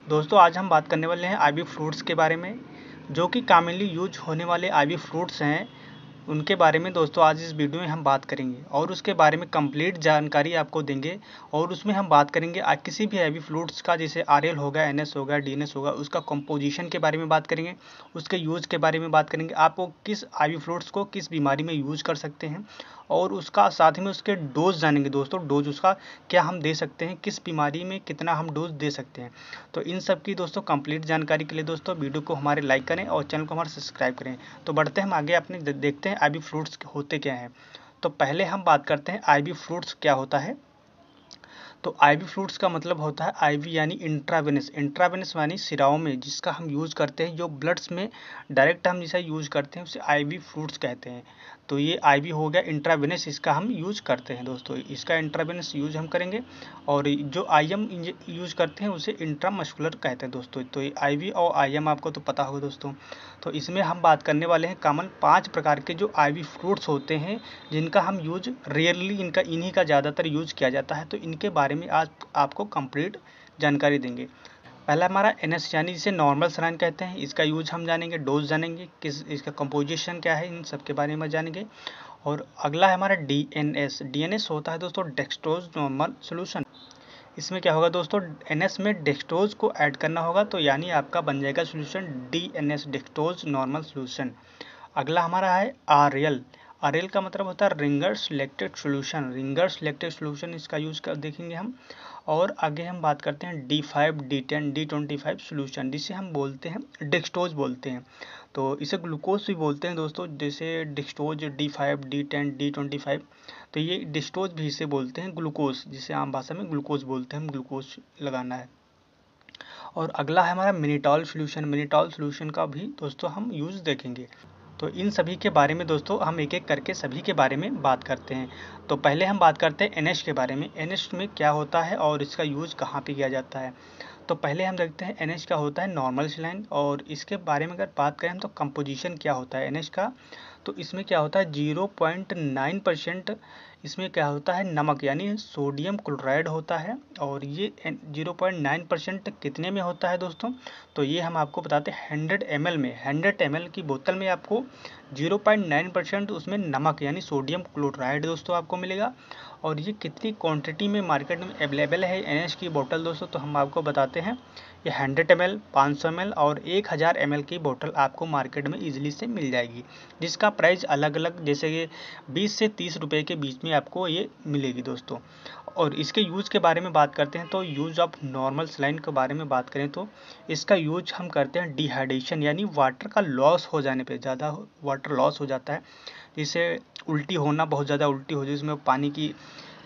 दोस्तों आज हम बात करने वाले हैं आईवी फ्रूट्स के बारे में, जो कि कॉमनली यूज होने वाले आईवी फ्रूट्स हैं। उनके बारे में दोस्तों आज इस वीडियो में हम बात करेंगे और उसके बारे में कंप्लीट जानकारी आपको देंगे। और उसमें हम बात करेंगे किसी भी आईवी फ्रूट्स का, जैसे आरएल होगा, एनएस होगा, डीएनएस होगा, उसका कंपोजिशन के बारे में बात करेंगे, उसके यूज के बारे में बात करेंगे, आपको किस आईवी फ्रूट्स को किस बीमारी में यूज कर सकते हैं, और उसका साथ में उसके डोज जानेंगे दोस्तों। डोज उसका क्या हम दे सकते हैं, किस बीमारी में कितना हम डोज दे सकते हैं। तो इन सब की दोस्तों कंप्लीट जानकारी के लिए दोस्तों वीडियो को हमारे लाइक करें और चैनल को हमारे सब्सक्राइब करें। तो बढ़ते हैं हम आगे, अपने देखते हैं आईवी फ्रूट्स होते क्या हैं। तो पहले हम बात करते हैं आईवी फ्रूट्स क्या होता है। तो आईवी फ्रूट्स का मतलब होता है आईवी यानी इंट्रावेनस। इंट्रावेनस यानी सिराओं में, जिसका हम यूज़ करते हैं, जो ब्लड्स में डायरेक्ट हम जिसे यूज़ करते हैं उसे आईवी फ्रूट्स कहते हैं। तो ये आईवी हो गया, इंट्रावेनस इसका हम यूज़ करते हैं दोस्तों, इसका इंट्रावेनस यूज हम करेंगे। और जो आईएम यूज करते हैं उसे इंट्रामस्कुलर कहते हैं दोस्तों। तो ये आईवी और आईएम आपको तो पता होगा दोस्तों। तो इसमें हम बात करने वाले हैं कॉमन 5 प्रकार के जो आईवी फ्रूट्स होते हैं, जिनका हम यूज रेयरली, इन्हीं का ज़्यादातर यूज किया जाता है। तो इनके बारे में आज आपको कंप्लीट जानकारी देंगे। पहला हमारा एनएस यानी जिसे नॉर्मल सलाइन कहते हैं, इसका यूज हम जानेंगे, डोज जानेंगे, किस इसका कंपोजिशन क्या है, इन सब के बारे में जानेंगे। और अगला है हमारा डीएनएस। डीएनएस होता है दोस्तों डेक्सट्रोज नॉर्मल सोल्यूशन। इसमें क्या होगा दोस्तों, एनएस में डेक्सट्रोज को ऐड करना होगा, तो यानी आपका बन जाएगा solution DNS, dextrose normal solution. अगला हमारा है आरएल। आरएल का मतलब होता है Ringer selected solution. Ringer selected solution इसका यूज कर देखेंगे हम। और आगे हम बात करते हैं D5, D10, D25 सोल्यूशन, जिसे हम बोलते हैं डेक्सट्रोज बोलते हैं। तो इसे ग्लूकोज भी बोलते हैं दोस्तों, जैसे डेक्सट्रोज D5, D10, D25। तो ये डेक्सट्रोज भी इसे बोलते हैं ग्लूकोज, जिसे आम भाषा में ग्लूकोज बोलते हैं, हम ग्लूकोज लगाना है। और अगला है हमारा मिनिटॉल सोल्यूशन। मिनिटॉल सोल्यूशन का भी दोस्तों हम यूज़ देखेंगे। तो इन सभी के बारे में दोस्तों हम एक एक करके सभी के बारे में बात करते हैं। तो पहले हम बात करते हैं एनएच के बारे में। एनएच में क्या होता है और इसका यूज़ कहाँ पे किया जाता है। तो पहले हम देखते हैं एनएच का होता है नॉर्मल सलाइन, और इसके बारे में अगर बात करें तो कंपोजिशन क्या होता है एनएच का। तो इसमें क्या होता है 0.9% इसमें क्या होता है नमक यानी सोडियम क्लोराइड होता है। और ये 0.9% कितने में होता है दोस्तों, तो ये हम आपको बताते हैं 100 ml में। 100 ml की बोतल में आपको 0.9% उसमें नमक यानी सोडियम क्लोराइड दोस्तों आपको मिलेगा। और ये कितनी क्वांटिटी में मार्केट में अवेलेबल है एनएच की बोतल दोस्तों, तो हम आपको बताते हैं ये 100 ml, 500 ml और 1000 ml की बोतल आपको मार्केट में इजीली से मिल जाएगी, जिसका प्राइस अलग अलग, जैसे कि 20 से 30 रुपये के बीच में आपको ये मिलेगी दोस्तों। और इसके यूज़ के बारे में बात करते हैं, तो यूज़ ऑफ नॉर्मल सलाइन के बारे में बात करें तो इसका यूज हम करते हैं डिहाइड्रेशन यानी वाटर का लॉस हो जाने पे, ज़्यादा वाटर लॉस हो जाता है, जिससे उल्टी होना, बहुत ज़्यादा उल्टी हो जाए, जिसमें पानी की,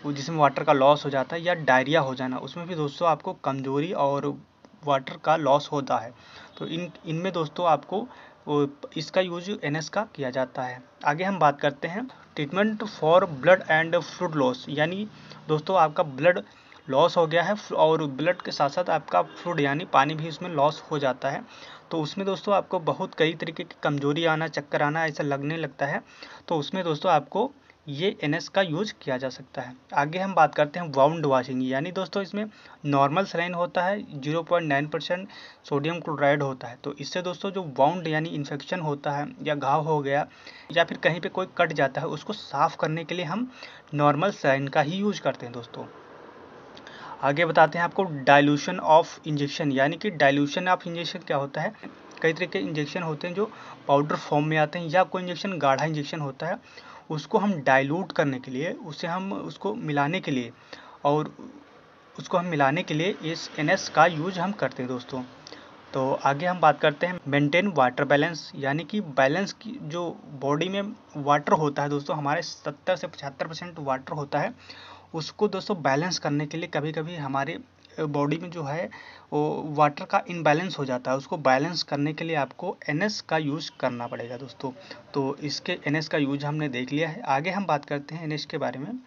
जिसमें वाटर का लॉस हो जाता है, या डायरिया हो जाना, उसमें भी दोस्तों आपको कमज़ोरी और वाटर का लॉस होता है। तो इनमें दोस्तों आपको इसका यूज एनएस का किया जाता है। आगे हम बात करते हैं treatment for blood and fluid loss, यानी दोस्तों आपका ब्लड लॉस हो गया है और ब्लड के साथ साथ आपका फ्लूइड यानी पानी भी उसमें लॉस हो जाता है। तो उसमें दोस्तों आपको बहुत कई तरीके की कमजोरी आना, चक्कर आना, ऐसा लगने लगता है। तो उसमें दोस्तों आपको ये एनएस का यूज किया जा सकता है। आगे हम बात करते हैं वाउंड वॉशिंग, यानी दोस्तों इसमें नॉर्मल सलाइन होता है, 0.9% सोडियम क्लोराइड होता है। तो इससे दोस्तों जो वाउंड यानी इन्फेक्शन होता है, या घाव हो गया, या फिर कहीं पे कोई कट जाता है, उसको साफ करने के लिए हम नॉर्मल सलाइन का ही यूज करते हैं दोस्तों। आगे बताते हैं आपको डाइल्यूशन ऑफ इंजेक्शन, यानी कि डाइल्यूशन ऑफ इंजेक्शन क्या होता है। कई तरह के इंजेक्शन होते हैं जो पाउडर फॉर्म में आते हैं, या कोई इंजेक्शन गाढ़ा इंजेक्शन होता है, उसको हम डाइल्यूट करने के लिए, उसको मिलाने के लिए, और उसको हम मिलाने के लिए इस एनएस का यूज हम करते हैं दोस्तों। तो आगे हम बात करते हैं मेंटेन वाटर बैलेंस, यानी कि बैलेंस की, जो बॉडी में वाटर होता है दोस्तों, हमारे 70 से 75% वाटर होता है, उसको दोस्तों बैलेंस करने के लिए कभी कभी हमारे बॉडी में जो है वो वाटर का इनबैलेंस हो जाता है, उसको बैलेंस करने के लिए आपको एनएस का यूज़ करना पड़ेगा दोस्तों। तो इसके एनएस का यूज हमने देख लिया है। आगे हम बात करते हैं एनएस के बारे में।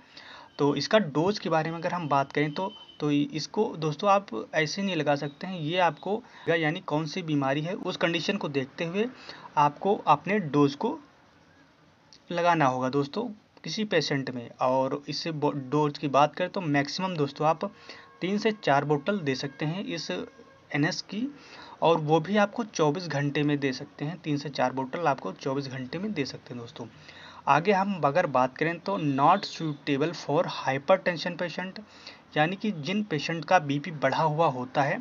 तो इसका डोज के बारे में अगर हम बात करें तो इसको दोस्तों आप ऐसे नहीं लगा सकते हैं, ये आपको यानी कौन सी बीमारी है उस कंडीशन को देखते हुए आपको अपने डोज को लगाना होगा दोस्तों किसी पेशेंट में। और इससे डोज की बात करें तो मैक्सिमम दोस्तों आप 3 से 4 बोतल दे सकते हैं इस NS की, और वो भी आपको 24 घंटे में दे सकते हैं। 3 से 4 बोतल आपको 24 घंटे में दे सकते हैं दोस्तों। आगे हम अगर बात करें तो not suitable for hypertension patient, यानी कि जिन पेशेंट का बीपी बढ़ा हुआ होता है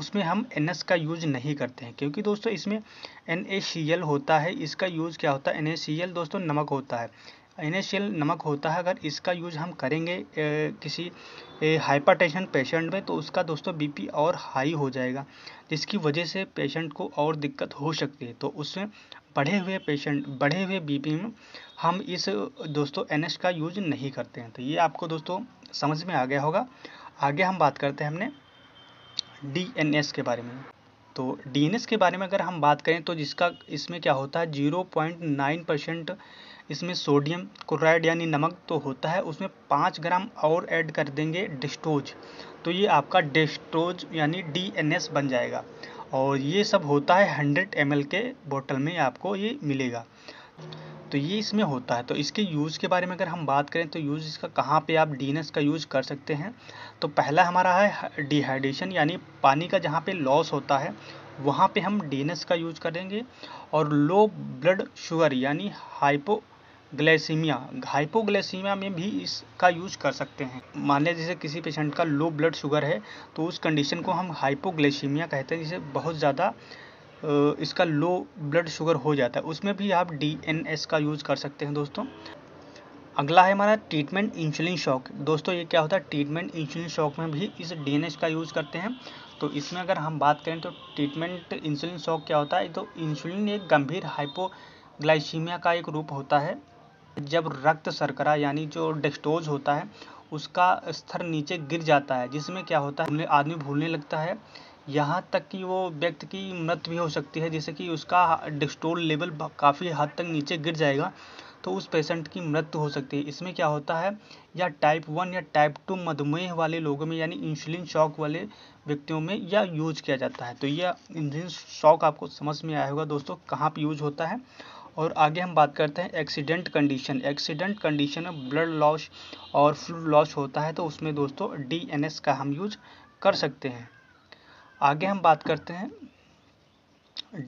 उसमें हम NS का यूज नहीं करते हैं, क्योंकि दोस्तों इसमें NaCl होता है। इसका यूज क्या होता है, NaCl दोस्तों नमक होता है, NaCl नमक होता है। अगर इसका यूज हम करेंगे किसी हाइपरटेंशन पेशेंट में तो उसका दोस्तों बीपी और हाई हो जाएगा, जिसकी वजह से पेशेंट को और दिक्कत हो सकती है। तो उसमें बढ़े हुए बीपी में हम इस दोस्तों NS का यूज नहीं करते हैं। तो ये आपको दोस्तों समझ में आ गया होगा। आगे हम बात करते हैं हमने DNS के बारे में। तो DNS के बारे में अगर हम बात करें तो जिसका इसमें क्या होता है 0.9% इसमें सोडियम क्लोराइड यानी नमक तो होता है, उसमें 5 ग्राम और ऐड कर देंगे डेक्सट्रोज, तो ये आपका डेक्सट्रोज यानी DNS बन जाएगा। और ये सब होता है 100 ml के बोतल में आपको ये मिलेगा। तो ये इसमें होता है। तो इसके यूज़ के बारे में अगर हम बात करें तो यूज़ इसका कहाँ पे आप DNS का यूज़ कर सकते हैं। तो पहला हमारा है डिहाइड्रेशन, यानी पानी का जहाँ पे लॉस होता है वहाँ पे हम DNS का यूज करेंगे। और लो ब्लड शुगर यानी हाइपोग्लाइसीमिया में भी इसका यूज कर सकते हैं। मान लिया जैसे किसी पेशेंट का लो ब्लड शुगर है तो उस कंडीशन को हम हाइपोग्लाइसीमिया कहते हैं, जिसे बहुत ज़्यादा इसका लो ब्लड शुगर हो जाता है, उसमें भी आप DNS का यूज कर सकते हैं दोस्तों। अगला है हमारा ट्रीटमेंट इंसुलिन शॉक। दोस्तों ये क्या होता है, ट्रीटमेंट इंसुलिन शॉक में भी इस DNS का यूज़ करते हैं। तो इसमें अगर हम बात करें तो ट्रीटमेंट इंसुलिन शॉक क्या होता है, तो इंसुलिन एक गंभीर हाइपोग्लाइसीमिया का एक रूप होता है, जब रक्त शर्करा यानी जो डेक्सट्रोज होता है उसका स्तर नीचे गिर जाता है, जिसमें क्या होता है आदमी भूलने लगता है, यहाँ तक कि वो व्यक्ति की मृत्यु भी हो सकती है, जैसे कि उसका डेक्सट्रोल लेवल काफ़ी हद तक नीचे गिर जाएगा तो उस पेशेंट की मृत्यु हो सकती है। इसमें क्या होता है, या टाइप 1 या टाइप 2 मधुमेह वाले लोगों में यानी इंसुलिन शॉक वाले व्यक्तियों में यह यूज किया जाता है। तो यह इंसुलिन शॉक आपको समझ में आया होगा दोस्तों कहाँ पे यूज होता है। और आगे हम बात करते हैं एक्सीडेंट कंडीशन में ब्लड लॉस और फ्लूइड लॉस होता है, तो उसमें दोस्तों DNS का हम यूज कर सकते हैं। आगे हम बात करते हैं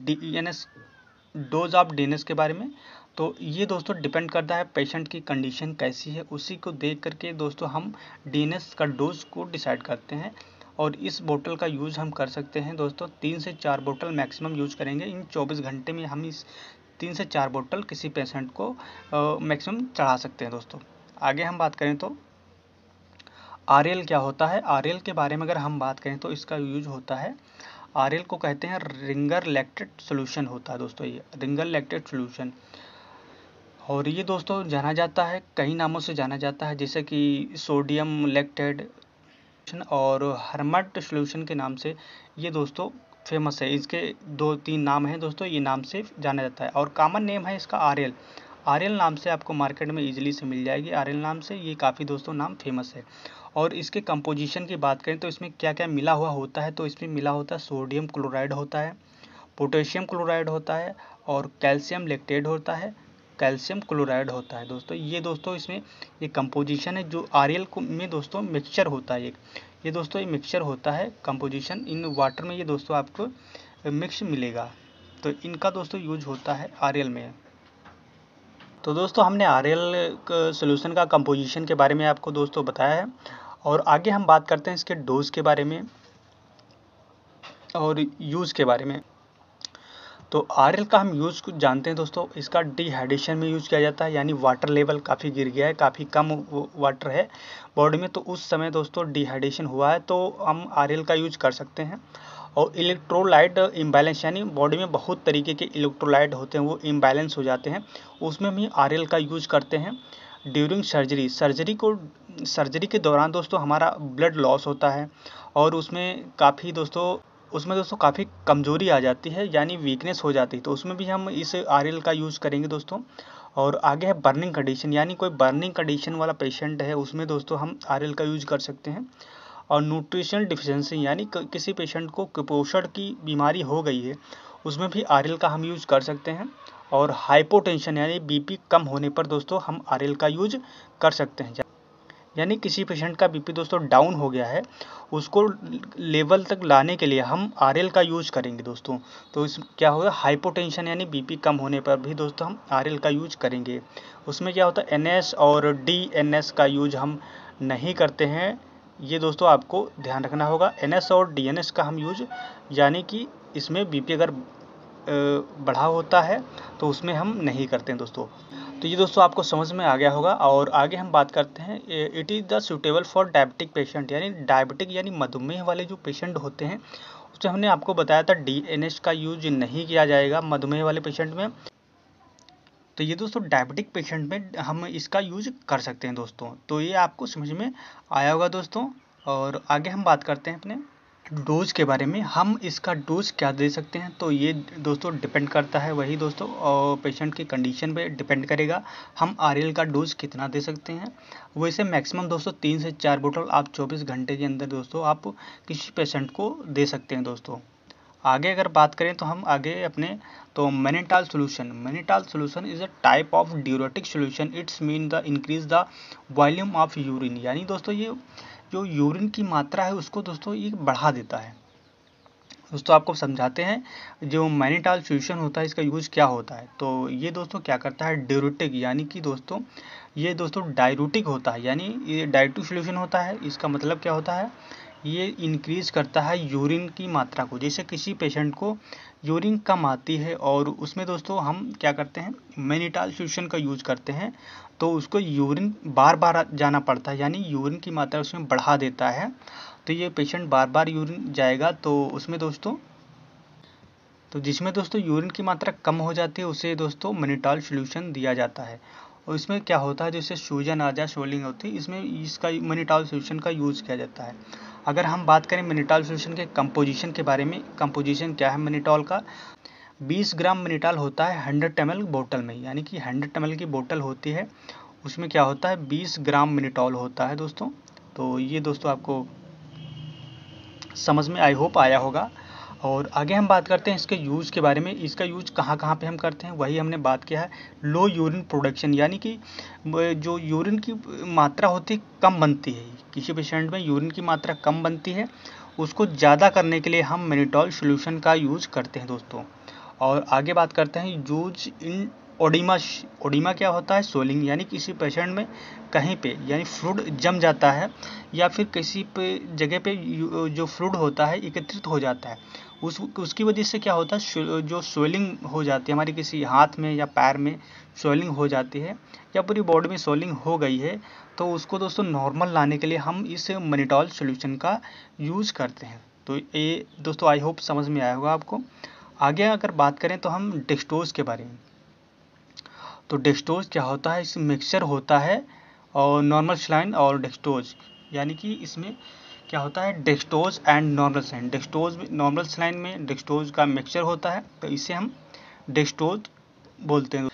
DNS डोज ऑफ DNS के बारे में। तो ये दोस्तों डिपेंड करता है पेशेंट की कंडीशन कैसी है, उसी को देख करके दोस्तों हम DNS का डोज को डिसाइड करते हैं। और इस बोतल का यूज़ हम कर सकते हैं दोस्तों 3 से 4 बोतल मैक्सिमम यूज करेंगे। इन 24 घंटे में हम इस 3 से 4 बोतल किसी पेशेंट को मैक्सिमम चढ़ा सकते हैं दोस्तों। आगे हम बात करें तो RL क्या होता है। RL के बारे में अगर हम बात करें तो इसका यूज होता है, RL को कहते हैं रिंगर लैक्टेट सोल्यूशन होता है दोस्तों, ये रिंगर लैक्टेट सोल्यूशन। और ये दोस्तों जाना जाता है कई नामों से जाना जाता है, जैसे कि सोडियम लैक्टेट और हर्मट सोल्यूशन के नाम से ये दोस्तों फेमस है। इसके 2-3 नाम हैं दोस्तों, ये नाम से जाना जाता है। और कॉमन नेम है इसका RL नाम से आपको मार्केट में इजीली से मिल जाएगी। RL नाम से ये काफ़ी दोस्तों नाम फेमस है। और इसके कंपोजिशन की बात करें तो इसमें क्या क्या मिला हुआ होता है, तो इसमें मिला होता है सोडियम क्लोराइड होता है, पोटेशियम क्लोराइड होता है और कैल्शियम लेक्टेट होता है, कैल्शियम क्लोराइड होता है दोस्तों। ये दोस्तों इसमें ये कंपोजिशन है जो RL को में दोस्तों मिक्सचर होता है। ये दोस्तों ये मिक्सचर होता है कंपोजिशन, इन वाटर में ये दोस्तों आपको मिक्स मिलेगा। तो इनका दोस्तों यूज होता है RL में। तो दोस्तों हमने RL सोल्यूशन का कंपोजिशन के बारे में आपको दोस्तों बताया है। और आगे हम बात करते हैं इसके डोज के बारे में और यूज़ के बारे में। तो RL का हम यूज़ कुछ जानते हैं दोस्तों, इसका डिहाइड्रेशन में यूज़ किया जाता है, यानी वाटर लेवल काफ़ी गिर गया है, काफ़ी कम वाटर है बॉडी में, तो उस समय दोस्तों डिहाइड्रेशन हुआ है तो हम RL का यूज कर सकते हैं। और इलेक्ट्रोलाइट इम्बैलेंस, यानी बॉडी में बहुत तरीके के इलेक्ट्रोलाइट होते हैं वो इम्बैलेंस हो जाते हैं, उसमें भी RL का यूज करते हैं। ड्यूरिंग सर्जरी के दौरान दोस्तों हमारा ब्लड लॉस होता है और उसमें दोस्तों काफ़ी कमज़ोरी आ जाती है, यानी वीकनेस हो जाती है, तो उसमें भी हम इस RL का यूज़ करेंगे दोस्तों। और आगे है बर्निंग कंडीशन, यानी कोई बर्निंग कंडीशन वाला पेशेंट है उसमें दोस्तों हम RL का यूज़ कर सकते हैं। और न्यूट्रिशनल डिफिशियंसी, यानी किसी पेशेंट को कुपोषण की बीमारी हो गई है उसमें भी RL का हम यूज़ कर सकते हैं। और हाइपोटेंशन यानी BP कम होने पर दोस्तों हम RL का यूज कर सकते हैं। यानी किसी पेशेंट का बीपी दोस्तों डाउन हो गया है, उसको लेवल तक लाने के लिए हम आरएल का यूज करेंगे दोस्तों। तो इस क्या होगा, हाइपोटेंशन यानी बीपी कम होने पर भी दोस्तों हम आरएल का यूज करेंगे। उसमें क्या होता है, एनएस और डीएनएस का यूज हम नहीं करते हैं, ये दोस्तों आपको ध्यान रखना होगा। एनएस और डीएनएस का हम यूज, यानी कि इसमें बीपी अगर बढ़ा होता है तो उसमें हम नहीं करते हैं दोस्तों। तो ये दोस्तों आपको समझ में आ गया होगा। और आगे हम बात करते हैं, it is the suitable for diabetic patient, यानी डायबिटिक यानी मधुमेह वाले जो पेशेंट होते हैं, उसमें हमने आपको बताया था डीएनएस का यूज नहीं किया जाएगा मधुमेह वाले पेशेंट में। तो ये दोस्तों डायबिटिक पेशेंट में हम इसका यूज कर सकते हैं दोस्तों। तो ये आपको समझ में आया होगा दोस्तों। और आगे हम बात करते हैं अपने डोज के बारे में। हम इसका डोज क्या दे सकते हैं, तो ये दोस्तों डिपेंड करता है वही दोस्तों, और पेशेंट की कंडीशन पे डिपेंड करेगा हम आरएल का डोज कितना दे सकते हैं। वैसे मैक्सिमम दोस्तों 3 से 4 बोतल आप 24 घंटे के अंदर दोस्तों आप किसी पेशेंट को दे सकते हैं दोस्तों। आगे अगर बात करें तो हम आगे अपने, तो mannitol solution is a type of diuretic solution, it's mean the increase the volume of urine, यानी दोस्तों ये जो यूरिन की मात्रा है उसको दोस्तों ये बढ़ा देता है। दोस्तों आपको समझाते हैं, जो मैनिटाल सोल्यूशन होता है इसका यूज क्या होता है। तो ये दोस्तों क्या करता है, ड्यूरेटिक, यानी कि दोस्तों ये दोस्तों डायरूटिक होता है, यानी ये डायरेटिक सोल्यूशन होता है। इसका मतलब क्या होता है, ये इंक्रीज करता है यूरिन की मात्रा को। जैसे किसी पेशेंट को यूरिन कम आती है और उसमें दोस्तों हम क्या करते हैं, मैनिटाल सोल्यूशन का यूज करते हैं, तो उसको यूरिन बार बार जाना पड़ता है, यानी यूरिन की मात्रा उसमें बढ़ा देता है। तो ये पेशेंट बार बार यूरिन जाएगा, तो उसमें दोस्तों, तो जिसमें दोस्तों यूरिन की मात्रा कम हो जाती है उसे दोस्तों मैनिटाल सोल्यूशन दिया जाता है। और इसमें क्या होता है, जैसे सूजन आ जाए, स्वेलिंग होती है, इसमें इसका मैनिटाल सोल्यूशन का यूज़ किया जाता है। अगर हम बात करें मैनिटाल सोल्यूशन के कंपोजिशन के बारे में, कंपोजिशन क्या है मैनिटाल का, 20 ग्राम मैनिटाल होता है 100 ml बोतल में, यानी कि 100 ml की बोतल होती है, उसमें क्या होता है 20 ग्राम मैनिटाल होता है दोस्तों। तो ये दोस्तों आपको समझ में आई होप आया होगा। और आगे हम बात करते हैं इसके यूज़ के बारे में। इसका यूज कहाँ कहाँ पे हम करते हैं, वही हमने बात किया है। लो यूरिन प्रोडक्शन, यानी कि जो यूरिन की मात्रा होती है कम बनती है, किसी पेशेंट में यूरिन की मात्रा कम बनती है, उसको ज़्यादा करने के लिए हम मैनिटाल सोल्यूशन का यूज करते हैं दोस्तों। और आगे बात करते हैं यूज इन ओडिमा। ओडिमा क्या होता है, स्वेलिंग, यानी किसी पेशेंट में कहीं पे यानी फ्लूइड जम जाता है, या फिर किसी पे जगह पे जो फ्लूइड होता है एकत्रित हो जाता है, उसकी वजह से क्या होता है, जो स्वेलिंग हो जाती है हमारी किसी हाथ में या पैर में स्वेलिंग हो जाती है, या पूरी बॉडी में स्वेलिंग हो गई है, तो उसको दोस्तों नॉर्मल लाने के लिए हम इस मैनिटाल सोल्यूशन का यूज़ करते हैं। तो ये दोस्तों आई होप समझ में आया होगा आपको। आगे अगर बात करें तो हम डेक्सटोज के बारे में। तो डेक्सटोज क्या होता है, इस मिक्सचर होता है और नॉर्मल सलाइन और डेक्सटोज, यानी कि इसमें क्या होता है, dextrose and normal saline. Dextrose normal saline में डेक्सटोज का मिक्सचर होता है, तो इसे हम डेक्सटोज बोलते हैं।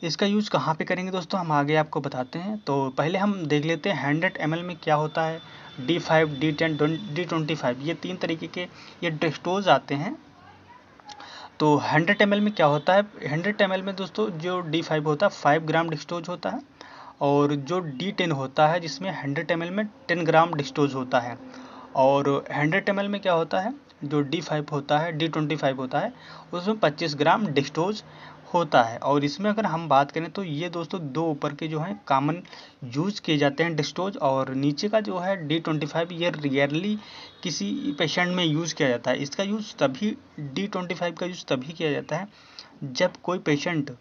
इसका यूज़ कहाँ पे करेंगे दोस्तों, हम आगे आपको बताते हैं। तो पहले हम देख लेते हैं 100 ml में क्या होता है, D5, D10, D25, ये 3 तरीके के ये डेक्सटोज आते हैं। तो 100 ml में क्या होता है, 100 ml में दोस्तों जो D5 होता है 5 ग्राम डेक्सटोज होता है, और जो D10 होता है जिसमें 100 ml में 10 ग्राम डेक्सटोज होता है। और 100 ml में क्या होता है, जो D5 होता है, D25 होता है, उसमें 25 ग्राम डेक्सटोज होता है। और इसमें अगर हम बात करें तो ये दोस्तों दो ऊपर के जो हैं कॉमन यूज किए जाते हैं डेक्सटोज, और नीचे का जो है D25 ये रियरली किसी पेशेंट में यूज़ किया जाता है। इसका यूज़ तभी, D25 का यूज़ तभी किया जाता है जब कोई पेशेंट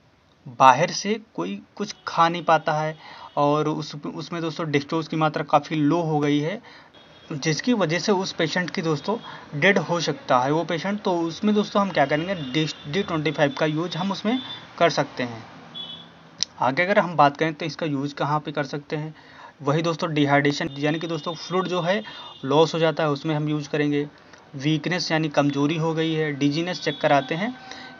बाहर से कोई कुछ खा नहीं पाता है, और उसमें दोस्तों डेक्सटोज की मात्रा काफ़ी लो हो गई है, जिसकी वजह से उस पेशेंट की दोस्तों डेड हो सकता है वो पेशेंट। तो उसमें दोस्तों हम क्या करेंगे, D25 का यूज हम उसमें कर सकते हैं। आगे अगर हम बात करें तो इसका यूज कहाँ पे कर सकते हैं, वही दोस्तों डिहाइड्रेशन, यानी कि दोस्तों फ्लूइड जो है लॉस हो जाता है, उसमें हम यूज करेंगे। वीकनेस यानी कमजोरी हो गई है, डिजीनेस चेक कराते हैं,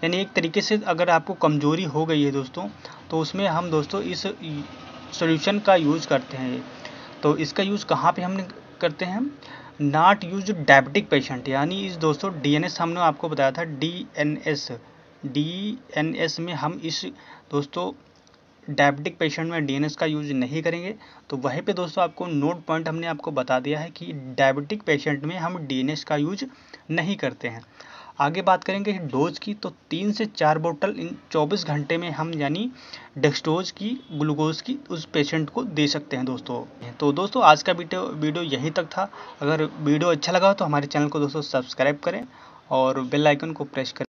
यानी एक तरीके से अगर आपको कमजोरी हो गई है दोस्तों, तो उसमें हम दोस्तों इस सोल्यूशन का यूज करते हैं। तो इसका यूज कहाँ पे हमने करते हैं, नॉट यूज डायबिटिक पेशेंट, यानी इस दोस्तों डीएनएस हमने आपको बताया था, डीएनएस में हम इस दोस्तों डायबिटिक पेशेंट में डीएनएस का यूज नहीं करेंगे। तो वहीं पे दोस्तों आपको नोट पॉइंट हमने आपको बता दिया है कि डायबिटिक पेशेंट में हम डीएनएस का यूज नहीं करते हैं। आगे बात करेंगे डोज की, तो 3 से 4 बोतल इन 24 घंटे में हम यानी डेक्सट्रोज की, ग्लूकोज की उस पेशेंट को दे सकते हैं दोस्तों। तो दोस्तों आज का वीडियो यहीं तक था। अगर वीडियो अच्छा लगा तो हमारे चैनल को दोस्तों सब्सक्राइब करें और बेल आइकन को प्रेस करें।